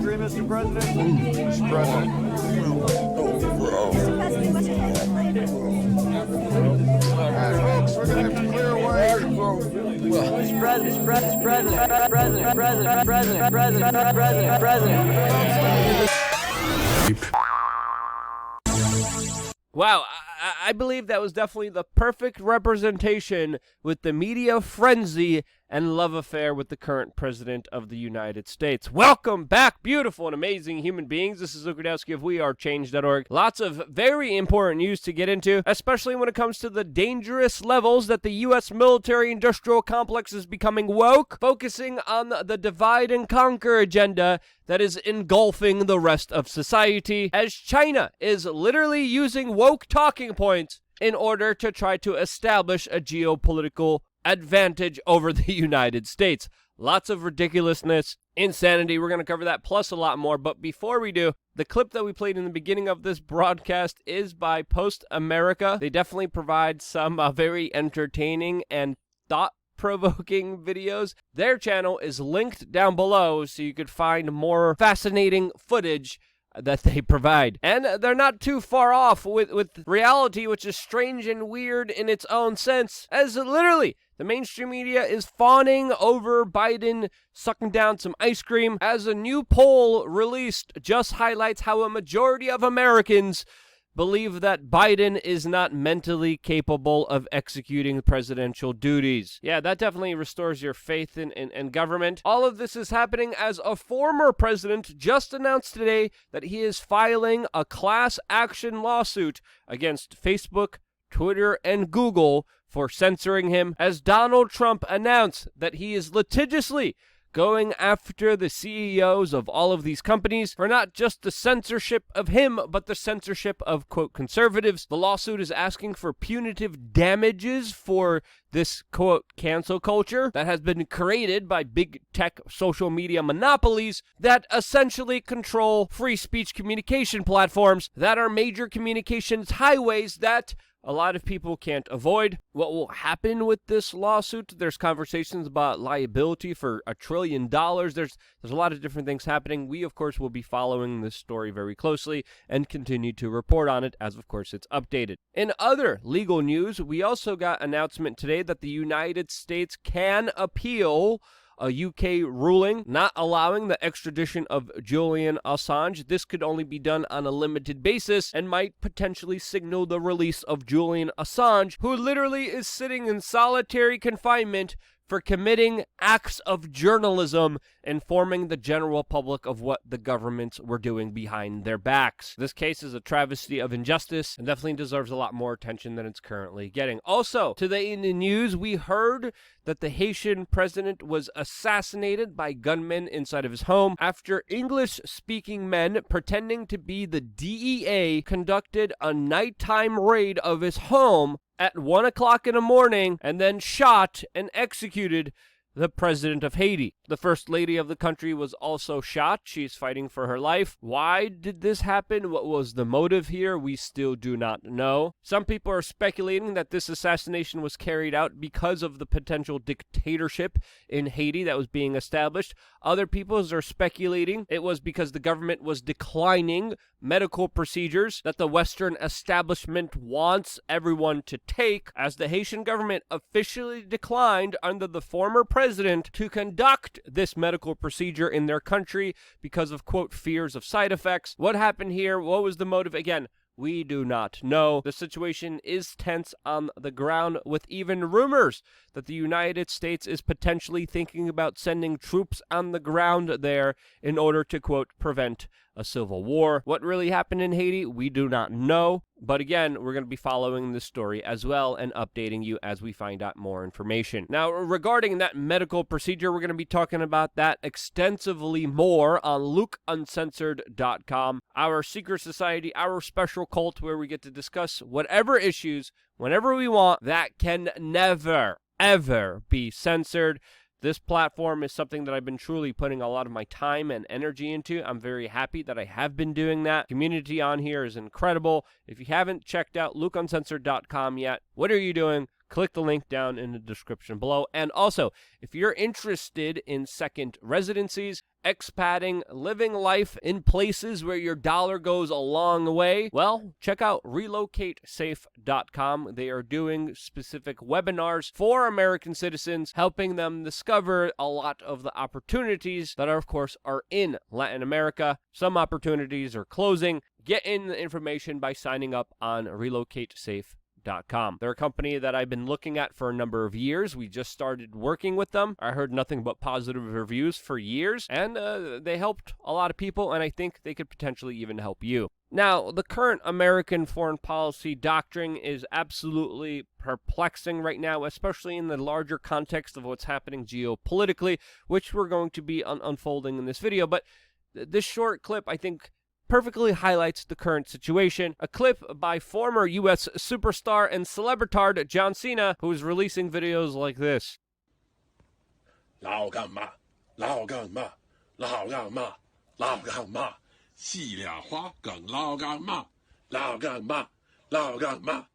agree, Mr. President? Mr. President. All right, folks, we're going to have to clear away. Mr. President, President. Wow, I believe that was definitely the perfect representation with the media frenzy and love affair with the current president of the United States. Welcome back, beautiful and amazing human beings. This is Luke Rudowski of WeAreChange.org. Lots of very important news to get into, especially when it comes to the dangerous levels that the U.S. military-industrial complex is becoming woke, focusing on the divide and conquer agenda that is engulfing the rest of society, as China is literally using woke talking points in order to try to establish a geopolitical advantage over the United States. Lots of ridiculousness, insanity. We're going to cover that plus a lot more. But before we do, the clip that we played in the beginning of this broadcast is by Post America. They definitely provide some very entertaining and thought-provoking videos. Their channel is linked down below so you could find more fascinating footage that they provide. And they're not too far off with reality, which is strange and weird in its own sense, as literally the mainstream media is fawning over Biden sucking down some ice cream, as a new poll released just highlights how a majority of Americans believe that Biden is not mentally capable of executing presidential duties. Yeah, that definitely restores your faith in government. All of this is happening as a former president just announced today that he is filing a class action lawsuit against Facebook, Twitter, and Google for censoring him, as Donald Trump announced that he is litigiously going after the CEOs of all of these companies for not just the censorship of him, but the censorship of, quote, conservatives. The lawsuit is asking for punitive damages for this, quote, cancel culture that has been created by big tech social media monopolies that essentially control free speech communication platforms that are major communications highways that a lot of people can't avoid. What will happen with this lawsuit? There's conversations about liability for $1 trillion. There's a lot of different things happening. We, of course, will be following this story very closely and continue to report on it as, of course, it's updated. In other legal news, we also got announcement today that the United States can appeal a UK ruling not allowing the extradition of Julian Assange. This could only be done on a limited basis and might potentially signal the release of Julian Assange, who literally is sitting in solitary confinement for committing acts of journalism, informing the general public of what the governments were doing behind their backs. This case is a travesty of injustice and definitely deserves a lot more attention than it's currently getting. Also, today in the news, we heard that the Haitian president was assassinated by gunmen inside of his home after English-speaking men pretending to be the DEA conducted a nighttime raid of his home at 1 o'clock in the morning and then shot and executed the president of Haiti. The first lady of the country was also shot. She's fighting for her life. Why did this happen? What was the motive here? We still do not know. Some people are speculating that this assassination was carried out because of the potential dictatorship in Haiti that was being established. Other people are speculating it was because the government was declining medical procedures that the Western establishment wants everyone to take, as the Haitian government officially declined under the former president to conduct this medical procedure in their country because of, quote, fears of side effects. What happened here? What was the motive? Again, we do not know. The situation is tense on the ground, with even rumors that the United States is potentially thinking about sending troops on the ground there in order to, quote, prevent a civil war. What really happened in Haiti, we do not know. But again, we're going to be following this story as well and updating you as we find out more information. Now, regarding that medical procedure, we're going to be talking about that extensively more on LukeUncensored.com, our secret society, our special cult where we get to discuss whatever issues, whenever we want, that can never, ever be censored. This platform is something that I've been truly putting a lot of my time and energy into. I'm very happy that I have been doing that. Community on here is incredible. If you haven't checked out LukeUncensored.com yet, what are you doing? click the link down in the description below. And also, if you're interested in second residencies, expatting, living life in places where your dollar goes a long way, well, check out relocatesafe.com. They are doing specific webinars for American citizens, helping them discover a lot of the opportunities that are, of course, are in Latin America. Some opportunities are closing. Get in the information by signing up on relocatesafe.com. They're a company that I've been looking at for a number of years. We just started working with them. I heard nothing but positive reviews for years, and they helped a lot of people, and I think they could potentially even help you. Now, the current American foreign policy doctrine is absolutely perplexing right now, especially in the larger context of what's happening geopolitically, which we're going to be unfolding in this video. But this short clip, I think, perfectly highlights the current situation. A clip by former U.S. superstar and celebritard John Cena, who is releasing videos like this. 老干妈，老干妈，老干妈，老干妈，细俩花梗老干妈，老干妈，老干妈。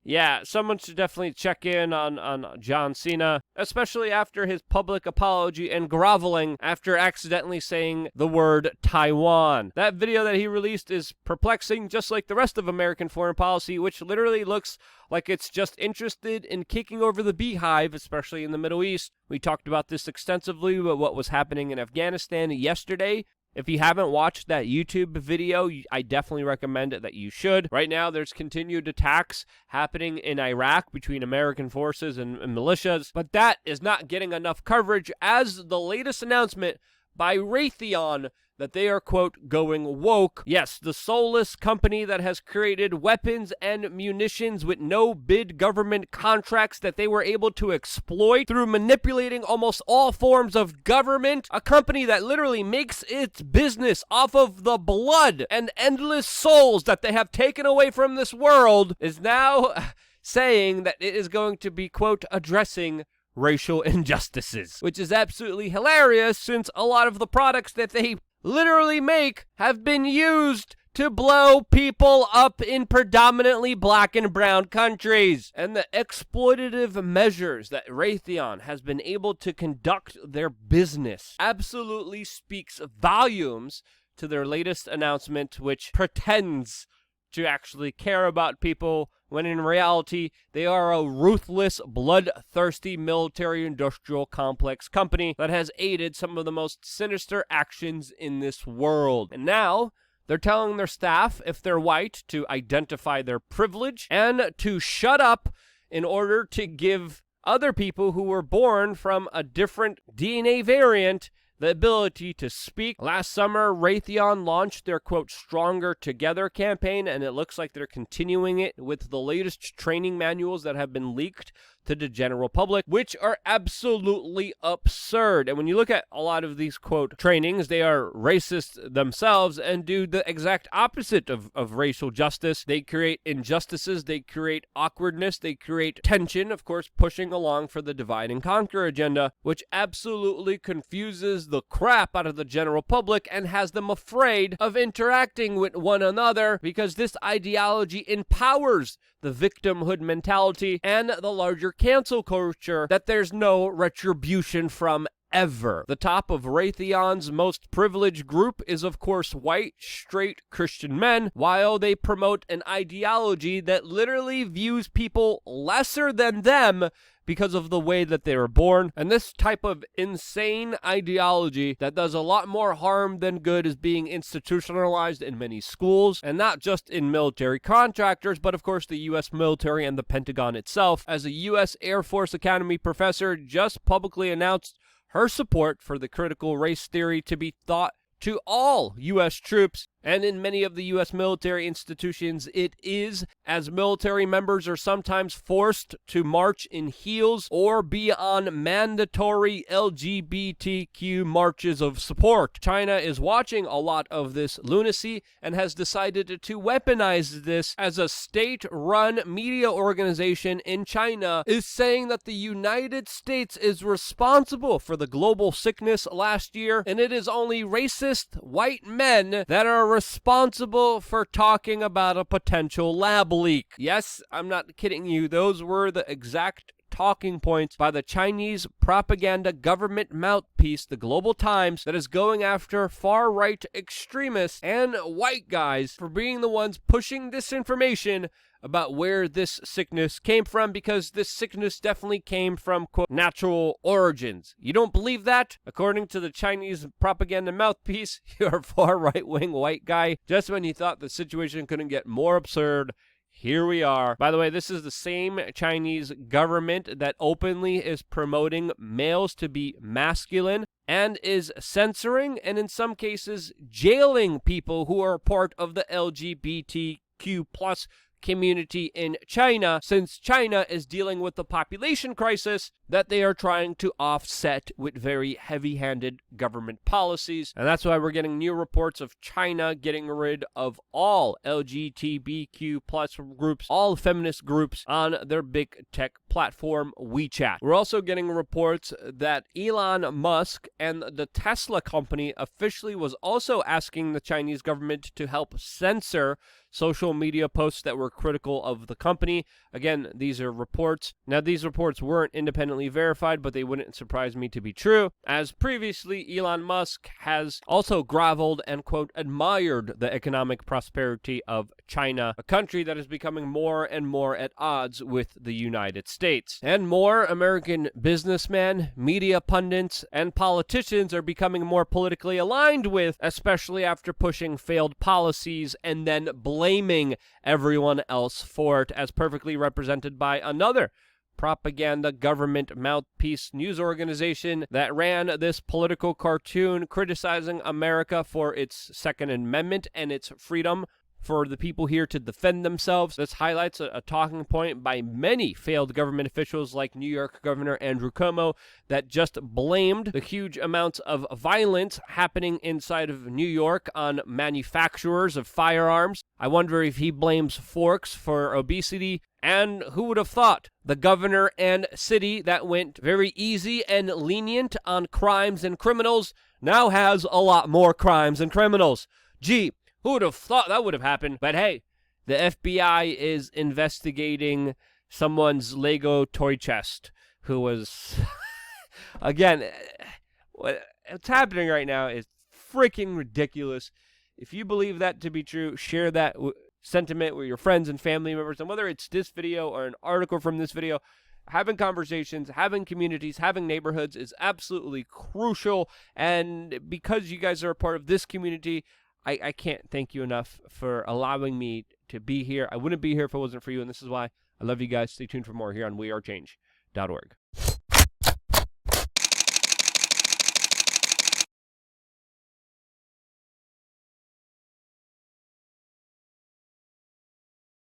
Yeah, someone should definitely check in on John Cena, especially after his public apology and groveling after accidentally saying the word Taiwan. That video that he released is perplexing, just like the rest of American foreign policy, which literally looks like it's just interested in kicking over the beehive, especially in the Middle East. We talked about this extensively with what was happening in Afghanistan yesterday. If you haven't watched that YouTube video, I definitely recommend it that you should. Right now, there's continued attacks happening in Iraq between American forces and militias, but that is not getting enough coverage as the latest announcement by Raytheon that they are, quote, going woke. Yes, the soulless company that has created weapons and munitions with no bid government contracts that they were able to exploit through manipulating almost all forms of government. A company that literally makes its business off of the blood and endless souls that they have taken away from this world is now saying that it is going to be, quote, addressing racial injustices, which is absolutely hilarious since a lot of the products that they literally make have been used to blow people up in predominantly black and brown countries. And the exploitative measures that Raytheon has been able to conduct their business absolutely speaks volumes to their latest announcement, which pretends to actually care about people, when in reality, they are a ruthless, bloodthirsty military-industrial complex company that has aided some of the most sinister actions in this world. And now, they're telling their staff, if they're white, to identify their privilege and to shut up in order to give other people who were born from a different DNA variant the ability to speak. Last summer, Raytheon launched their, quote, Stronger Together campaign, and it looks like they're continuing it with the latest training manuals that have been leaked to the general public, which are absolutely absurd. And when you look at a lot of these, quote, trainings, they are racist themselves and do the exact opposite of racial justice. They create injustices, they create awkwardness, they create tension, of course, pushing along for the divide and conquer agenda, which absolutely confuses the crap out of the general public and has them afraid of interacting with one another, because this ideology empowers the victimhood mentality and the larger cancel culture that there's no retribution from ever. The top of Raytheon's most privileged group is, of course, white, straight Christian men, while they promote an ideology that literally views people lesser than them because of the way that they were born. And this type of insane ideology that does a lot more harm than good is being institutionalized in many schools, and not just in military contractors, but of course the U.S. military and the Pentagon itself, as a U.S. Air Force Academy professor just publicly announced her support for the critical race theory to be taught to all U.S. troops. And in many of the U.S. military institutions, it is, as military members are sometimes forced to march in heels or be on mandatory LGBTQ marches of support. China is watching a lot of this lunacy and has decided to weaponize this, as a state-run media organization in China is saying that the United States is responsible for the global sickness last year, and it is only racist white men that are responsible for talking about a potential lab leak. Yes, I'm not kidding you. Those were the exact talking points by the Chinese propaganda government mouthpiece, the Global Times, that is going after far-right extremists and white guys for being the ones pushing disinformation about where this sickness came from, because this sickness definitely came from, quote, natural origins. You don't believe that? According to the Chinese propaganda mouthpiece, you're a far right-wing white guy. Just when you thought the situation couldn't get more absurd, here we are. By the way, this is the same Chinese government that openly is promoting males to be masculine and is censoring and in some cases jailing people who are part of the LGBTQ plus community in China, since China is dealing with the population crisis that they are trying to offset with very heavy-handed government policies. And that's why we're getting new reports of China getting rid of all LGBTQ plus groups, all feminist groups on their big tech platform WeChat. We're also getting reports that Elon Musk and the Tesla company officially was also asking the Chinese government to help censor social media posts that were critical of the company. Again, these are reports. Now, these reports weren't independently verified, but they wouldn't surprise me to be true, as previously Elon Musk has also groveled and, quote, admired the economic prosperity of China, a country that is becoming more and more at odds with the United States. And more American businessmen, media pundits, and politicians are becoming more politically aligned with, especially after pushing failed policies and then blaming everyone else for it, as perfectly represented by another propaganda government mouthpiece news organization that ran this political cartoon criticizing America for its Second Amendment and its freedom for the people here to defend themselves. This highlights a talking point by many failed government officials like New York Governor Andrew Cuomo that just blamed the huge amounts of violence happening inside of New York on manufacturers of firearms. I wonder if he blames forks for obesity. And who would have thought the governor and city that went very easy and lenient on crimes and criminals now has a lot more crimes and criminals. Gee, who would have thought that would have happened? But hey, the FBI is investigating someone's Lego toy chest who was... Again, what's happening right now is freaking ridiculous. If you believe that to be true, share that sentiment with your friends and family members. And whether it's this video or an article from this video, having conversations, having communities, having neighborhoods is absolutely crucial. And because you guys are a part of this community, I can't thank you enough for allowing me to be here. I wouldn't be here if it wasn't for you, and this is why I love you guys. Stay tuned for more here on WeAreChange.org.